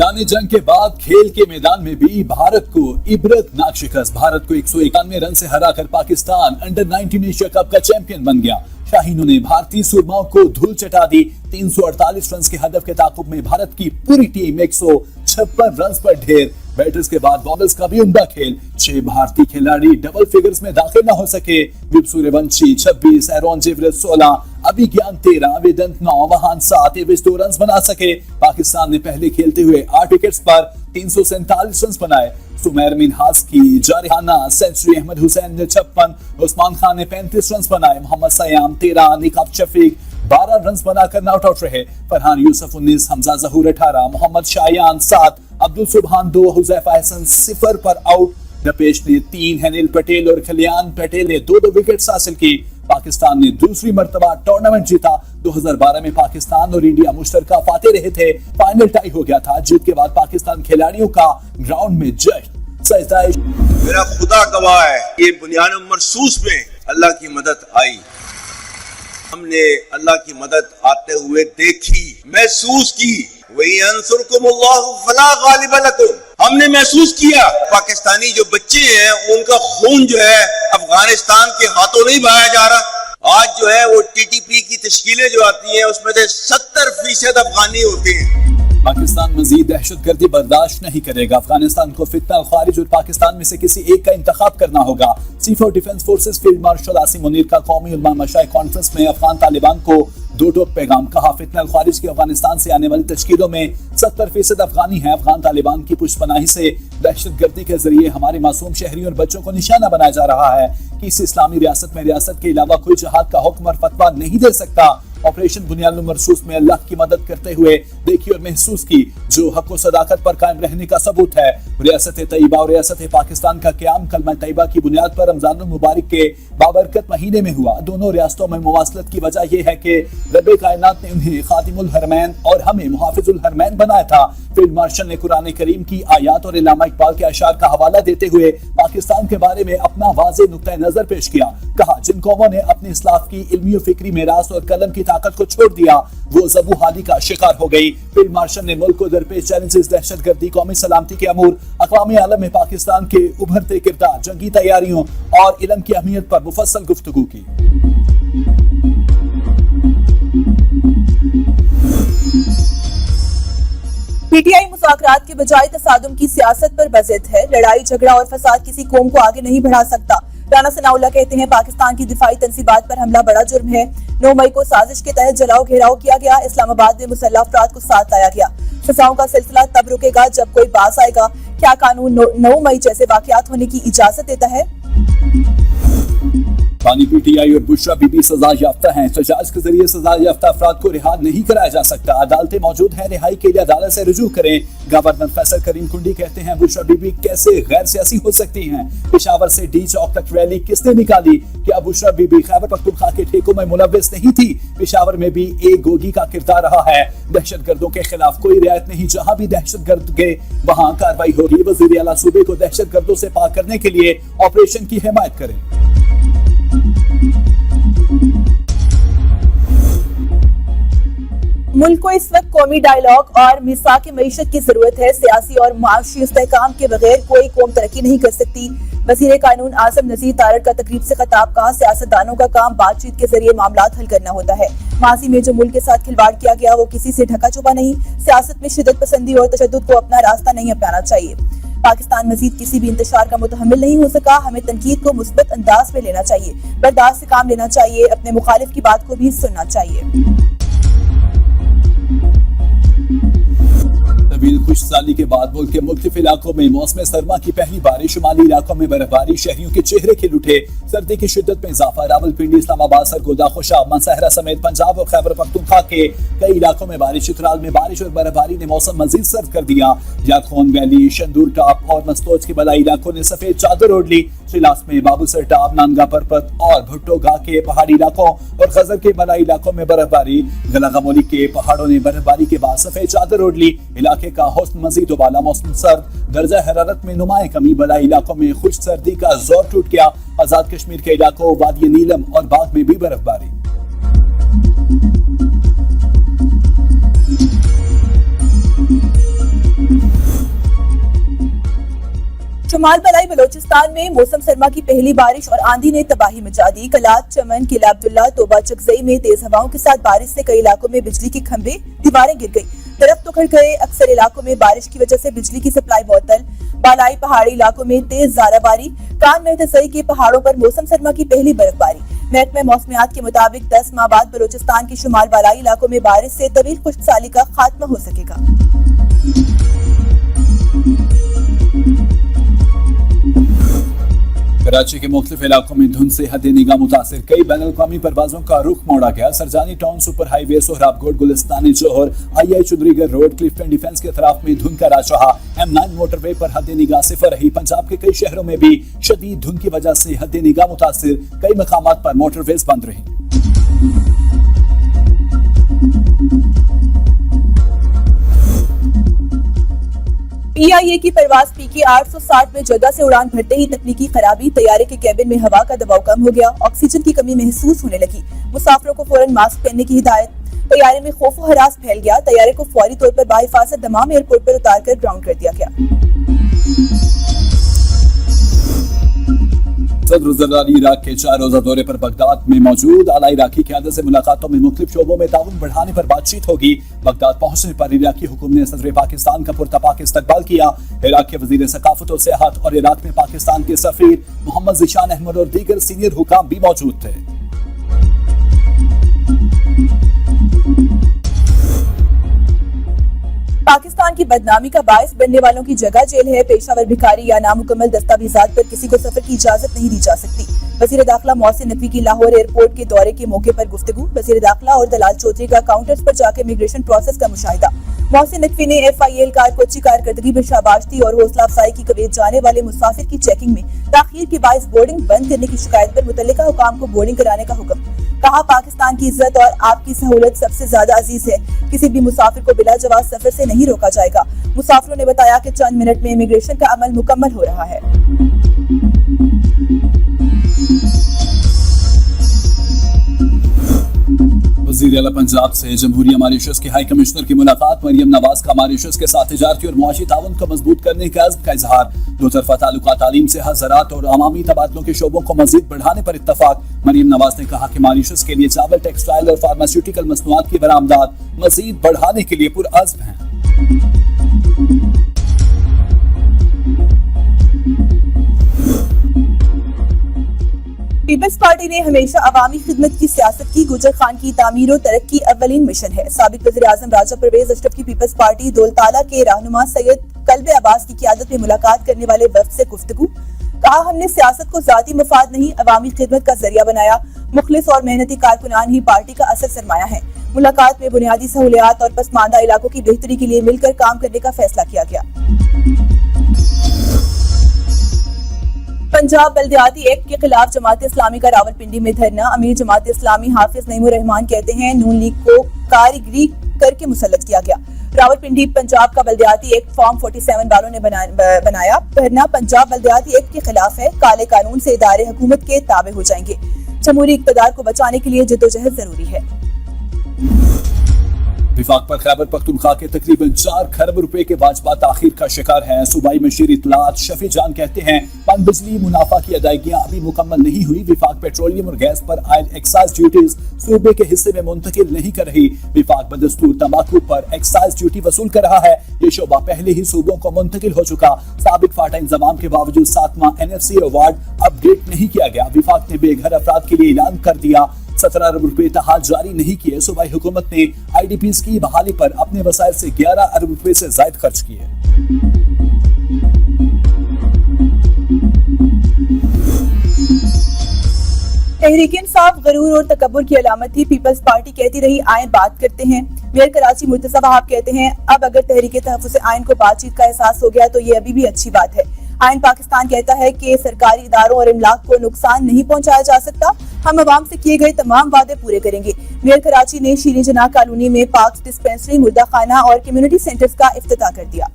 मैदान जंग के बाद खेल के मैदान में भी भारत को इबरतनाक शिकस्त। भारत को 191 रन से हराकर पाकिस्तान अंडर 19 एशिया कप का चैंपियन बन गया। शाहीनों ने भारतीय सुरमाओं को धूल चटा दी। 348 रन के हदफ के ताकुब में भारत की पूरी टीम 156 रन पर ढेर। बैटर्स के बाद बॉलर्स का भी उम्दा खेल। 6 भारतीय खिलाड़ी डबल फिगर्स में दाखिल न हो सके। विप सूर्यवंशी 26, एरोन जेवरेज 16, अभिज्ञान 13, वेदांत 9, वहान 7, एवरेज 2 रन बना सके। पाकिस्तान ने पहले खेलते हुए 8 विकेट्स पर 347 रन बनाए। सुमैर मिनहास की जारहाना सेंचुरी, अहमद हुसैन ने 56, उस्मान खान ने 35 रन बनाए। मोहम्मद सयाम 13, निकाब शफीक 12 रन बनाकर नॉट आउट रहे। फरहान यूसुफ 19, हमजा जहूर 18, मोहम्मद शायान 7, अब्दुल सुबहान 2, हुजैफा हसन 0 पर आउट। दपेश ने 3, हनील पटेल और कल्याण पटेल ने 2 विकेट्स हासिल की। पाकिस्तान ने दूसरी मर्तबा टूर्नामेंट जीता। 2012 में पाकिस्तान और इंडिया मुश्तरका फाते रहे थे। फाइनल टाई हो गया था। जीत के बाद पाकिस्तान खिलाड़ियों का ग्राउंड में जश्न सजदाइश। मेरा खुदा गवाह है, ये बुनियाद मरसूस में अल्लाह की मदद आई। हमने अल्लाह की मदद आते हुए देखी, महसूस की। वही अंसुरकुमुल्लाहु फला गालिब लकुम। हमने महसूस किया पाकिस्तानी जो बच्चे हैं उनका खून जो है अफगानिस्तान के हाथों नहीं बहाया जा रहा। आज जो है वो टीटीपी की तश्कीलें जो आती हैं उसमें से 70% अफगानी होते हैं। पाकिस्तान मजीद दहशतगर्दी बर्दाश्त नहीं करेगा। अफगानिस्तान को फितना खारिज और पाकिस्तान में से किसी एक का इंतखाब करना होगा। Chief of defence forces field marshal Asim Munir का कौमी उलमा मशाइख कॉन्फ्रेंस में अफगान तालिबान को 2 टोक पैगाम। कहा, फितना खारिज की अफगानिस्तान से आने वाली तश्कीलों में 70% अफगानी है। अफगान तालिबान की पुष्पनाही से दहशतगर्दी के जरिए हमारे मासूम शहरी और बच्चों को निशाना बनाया जा रहा है कि इस इस्लामी रियासत में रियासत के अलावा कोई जिहाद का हुक्म और फतवा नहीं दे सकता। ऑपरेशन बुनियाद मरसूस में अल्लाह की मदद करते हुए देखी और महसूस की जो हक व सदाकत पर कायम रहने का सबूत है। रियासत तैयबा और रियासत पाकिस्तान का क़याम कलमा तैयबा की बुनियाद पर रमजान मुबारक के बाबरकत महीने में हुआ। दोनों रियासतों में मुवासलत की वजह यह है कि रब्बे कायनात ने उन्हें खातिमुल हरमैन और हमें मुहाफिजुल हरमैन बनाया था। फील्ड मार्शल ने कुरान करीम की आयात और इल्लामा इकबाल के अशार का हवाला देते हुए पाकिस्तान के बारे में अपना वाज़ेह नुक्ता नजर पेश किया। कहा, जिन कौमों ने अपने इस्लाफ की इल्मी और फिक्री मेरास और कलम की ताकत को छोड़ दिया वो ज़बू हादी का शिकार हो गई। फील्ड मार्शल ने मुल्क को दरपेश चैलेंजेस, दहशतगर्दी, कौमी सलामती के अमूर, अक़वामी आलम में पाकिस्तान के उभरते किरदार, जंगी तैयारियों और इल्म की अहमियत पर मुफस्सल गुफ्तगू की। पीटीआई मुज़ाकरात के बजाय तसादुम की सियासत पर बज़िद है। लड़ाई झगड़ा और फसाद किसी कौम को आगे नहीं बढ़ा सकता। राना सनाउल्लाह कहते हैं, पाकिस्तान की दिफाई तंसीबात पर हमला बड़ा जुर्म है। 9 मई को साजिश के तहत जलाओ घेराव किया गया। इस्लामाबाद में मुसल्लह अफराद को साथ लाया गया। फसाओं का सिलसिला तब रुकेगा जब कोई बास आएगा। क्या कानून 9 मई जैसे वाकयात होने की इजाजत देता है? पानी पीटीआई और बुशरा बीबी सजा याफ्ता हैं। एहतजाज के जरिए सजा याफ्ता अफराद को रिहा नहीं कराया जा सकता। अदालतें मौजूद हैं, रिहाई के लिए अदालत से रुजू करें। गवर्नर फैसल करीम कुंडी कहते हैं, बुशरा बीबी कैसे गैर सियासी हो सकती हैं। पेशावर से डी चौक तक रैली किसने निकाली? क्या बुशरा बीबी खैबर पख्तूनख्वा के ठेकों में मुलव्विस नहीं थी? पेशावर में भी एक गोगी का किरदार रहा है। दहशतगर्दों के खिलाफ कोई रियायत नहीं। जहां भी दहशतगर्द गए वहां कार्रवाई होगी। वज़ीर आला सूबे को दहशतगर्दों से पाक करने के लिए ऑपरेशन की हिमायत करें। मुल्क को इस वक्त कौमी डायलॉग और मिसाक मईशत की जरूरत है। सियासी और माशी इस्तेहकाम के बगैर कोई कौम तरक्की नहीं कर सकती। वज़ीर कानून आज़म नज़ीर तारड़ का तकरीब से खिताब। कहा, सियासतदानों का काम बातचीत के जरिए मामलात हल करना होता है। माजी में जो मुल्क के साथ खिलवाड़ किया गया वो किसी से ढका छुपा नहीं। सियासत में शिद्दत पसंदी और तशद्दुद को अपना रास्ता नहीं अपनाना चाहिए। पाकिस्तान मजीद किसी भी इंतशार का मुतहम्मिल नहीं हो सका। हमें तनकीद को मुस्बत अंदाज में लेना चाहिए, बर्दाश्त से काम लेना चाहिए, अपने मुखालिफ की बात को भी सुनना चाहिए। खुश साली के बाद मुल्क के मुख्तलिफ इलाकों में मौसम सरमा की पहली बारिश। शुमाली इलाकों में बर्फबारी, शहरियों के चेहरे खिल उठे। सर्दी की शिद्दत में इजाफा। रावलपिंडी, इस्लामाबाद, सरगोदा, खुशाब, मंसहरा समेत पंजाब और खैबर पख्तूनख्वा के कई इलाकों में बारिश। चित्राल में बारिश और बर्फबारी ने मौसम मजीद सर्द कर दिया। याखून वैली, शंदूर टॉप और मस्तोज के बलाई इलाकों ने सफेद चादर ओढ़ ली। शिलास में बाबूसर टॉप, नानगा परपत और भुट्टो घा के पहाड़ी इलाकों और खजर के बलाई इलाकों में बर्फबारी। गलागमोली के पहाड़ों ने बर्फबारी के बाद सफेद चादर ओढ़ ली। इलाके का हुस्न मजीद उबाला। मौसम सर्द, दर्जा हरारत में नुमाए कमी। बलाई इलाकों में खुश्क सर्दी का जोर टूट गया। आजाद कश्मीर के इलाकों, वादी नीलम और बाग में भी बर्फबारी। शुमाल बलाई बलोचिस्तान में मौसम सरमा की पहली बारिश और आंधी ने तबाही मचा दी। कलात, चमन, किला अब्दुल्ला, तोबा चकजई में तेज हवाओं के साथ बारिश से कई इलाकों में बिजली के खंभे, दीवारें गिर गई, दरख्त उखड़ गए। अक्सर इलाकों में बारिश की वजह से बिजली की सप्लाई मुअत्तल। बालाई पहाड़ी इलाकों में तेज ज़ाराबारी। कान मेहतसई के पहाड़ों पर मौसम सरमा की पहली बर्फबारी। महकमे मौसमियात के मुताबिक 10 माह बाद बलोचिस्तान के शुमाल बालाई इलाकों में बारिश से तवील खुश्कसाली का खात्मा हो सकेगा। कराची के मुख्तलिफ इलाकों में धुंध से हद निगाह मुतासिर, कई बैन अल-अक़वामी परवाजों का रुख मोड़ा गया। सरजानी टाउन सुपर हाईवे, सोहराबकोट, गुलिस्तानी जोहर, आई चुंदरीगढ़ रोड, क्लिफ्टन डिफेंस के अतराफ में धुंध का राज रहा। M9 मोटरवे पर हद निगाह सिफर रही। पंजाब के कई शहरों में भी शदीद धुंध की वजह से हद निगाह मुतासिर, कई मकामात पर मोटरवेज बंद रही। PIA की परवाज PK 860 में जद्दा से उड़ान भरते ही तकनीकी खराबी, तैयारे के कैबिन में हवा का दबाव कम हो गया, ऑक्सीजन की कमी महसूस होने लगी। मुसाफिरों को फौरन मास्क पहनने की हिदायत। तैयारे में खौफ व हरास फैल गया। तैयारे को फौरी तौर पर बाहिफाजत दमाम एयरपोर्ट पर उतारकर ग्राउंड कर दिया गया। सदर इराक के 4 रोजा दौरे पर बगदाद में मौजूद। आला इराकी क़यादत से मुलाकातों में मुख्तलिफ शोबों में ताउन बढ़ाने पर बातचीत होगी। बगदाद पहुंचने पर इराकी हुकूमत ने सदर पाकिस्तान का पुरतपाक इस्तकबाल किया। इराक के वजीर सकाफत और सियाहत और इराक में पाकिस्तान के सफीर मोहम्मद ज़ीशान अहमद और दीगर सीनियर हुकाम भी मौजूद थे। पाकिस्तान की बदनामी का बायस बनने वालों की जगह जेल है। पेशावर भिखारी या नामुकम्मल दस्तावेजात पर किसी को सफर की इजाजत नहीं दी जा सकती। वजीर दाखिला मोहसिन नकवी की लाहौर एयरपोर्ट के दौरे के मौके पर गुफ्तगू। वजीर दाखिला और दलाल चौधरी का काउंटर्स पर जाकर इमिग्रेशन प्रोसेस का मुशाहिदा। मोहसिन नकवी ने FIL कारकोची कारकर्दगी में शाबाश दी और हौसला अफजाई की कुवैत जाने वाले मुसाफिर की चेकिंग में ताखीर के बायस बोर्डिंग बंद करने की शिकायत पर मुतल्लिका हुकाम को बोर्डिंग कराने का हुक्म। कहा, पाकिस्तान की इज्जत और आपकी सहूलत सबसे ज्यादा अजीज है। किसी भी मुसाफिर को बिला जवाब सफर से नहीं रोका जाएगा। मुसाफिरों ने बताया कि चंद मिनट में इमिग्रेशन का अमल मुकम्मल हो रहा है। वज़ीर आला पंजाब से जमहूरिया मॉरिशस के हाई कमिश्नर की मुलाकात। मरियम नवाज का मॉरिशस के साथ तिजारती और मुआशी ताउन को मजबूत करने के अज़्म का इजहार। दो तरफा ताल्लुकात, तालीम से ज़राअत और अवामी तबादलों के शोबों को मजीद बढ़ाने पर इत्तफाक। मरियम नवाज ने कहा कि मॉरिशस के लिए चावल, टेक्सटाइल और फार्मास्यूटिकल मसनूआत की बरामदात मजीद बढ़ाने के लिए पुरअज़्म हैं। पीपल्स पार्टी ने हमेशा अवामी खिदमत की सियासत की। गुजर खान की तामीर और तरक्की अव्वलीन मिशन है। साबिक वज़ीर आज़म राजा परवेज अशरफ की पीपल्स पार्टी दौलताला के रहनुमा सैयद कल्ब अब्बास की क़यादत में मुलाकात करने वाले वफ्द से गुफ्तगू। कहा, हमने सियासत को जाती मफाद नहीं, अवामी खिदमत का जरिया बनाया। मुखलिस और मेहनती कारकुनान ही पार्टी का असल सरमाया है। मुलाकात में बुनियादी सहूलियात और पसमानदा इलाकों की बेहतरी के लिए मिलकर काम करने का फैसला किया गया। पंजाब बल्दियाती एक्ट के खिलाफ जमात इस्लामी का रावलपिंडी में धरना। अमीर जमात इस्लामी हाफिज नईमुर रहमान कहते हैं, नून लीग को कारीगरी करके मुसल्लत किया गया। रावलपिंडी पंजाब का बल्दियाती एक्ट फॉर्म 47 वालों ने बनाया। धरना पंजाब बल्दियाती एक्ट के खिलाफ है। काले कानून से इदारे हुकूमत के ताबे हो जाएंगे। जमहूरी इक़्तिदार को बचाने के लिए जद्दोजहद जरूरी है। विफाक पर खैबर पख्तूनख्वा के तकरीबन 4 खरब रुपए के वाजबा ताखीर का शिकार है। सूबाई मशीर इतलात शफी जान कहते हैं, पन बिजली मुनाफा की अदायगियां अभी मुकम्मल नहीं हुई। विफाक पेट्रोलियम और गैस पर आयल एक्साइज ड्यूटीज सूबे के हिस्से में मुंतकिल नहीं कर रही। विफाक बदस्तूर तंबाकू पर एक्साइज ड्यूटी वसूल कर रहा है। ये शोबा पहले ही सूबों को मुंतकिल हो चुका। साबिक फाटा इंतजाम के बावजूद 7वां NFC अवार्ड अपडेट नहीं किया गया। विफाक ने बेघर अफराद के लिए ऐलान कर दिया। 17 अरब रुपए तहाल जारी नहीं किए। सूबाई हुकूमत ने IDPs की बहाली पर अपने वसाइल से 11 अरब रुपए से ज्यादा खर्च किए। तहरीक इंसाफ गरूर और तकब्बुर की अलामत थी। पीपल्स पार्टी कहती रही, आयन बात करते हैं। मेयर कराची मुर्तज़ा वहाब कहते हैं, अब अगर तहरीक तहफ़्फ़ुज़ आयन को बातचीत का एहसास हो गया तो ये अभी भी अच्छी बात है। आयन पाकिस्तान कहता है कि सरकारी इदारों और इमलाक को नुकसान नहीं पहुंचाया जा सकता। हम अवाम से किए गए तमाम वादे पूरे करेंगे। मेयर कराची ने शीरी जनाह कॉलोनी में पार्क्स, डिस्पेंसरी, मुर्दा खाना और कम्युनिटी सेंटर्स का इफ्तिताह कर दिया।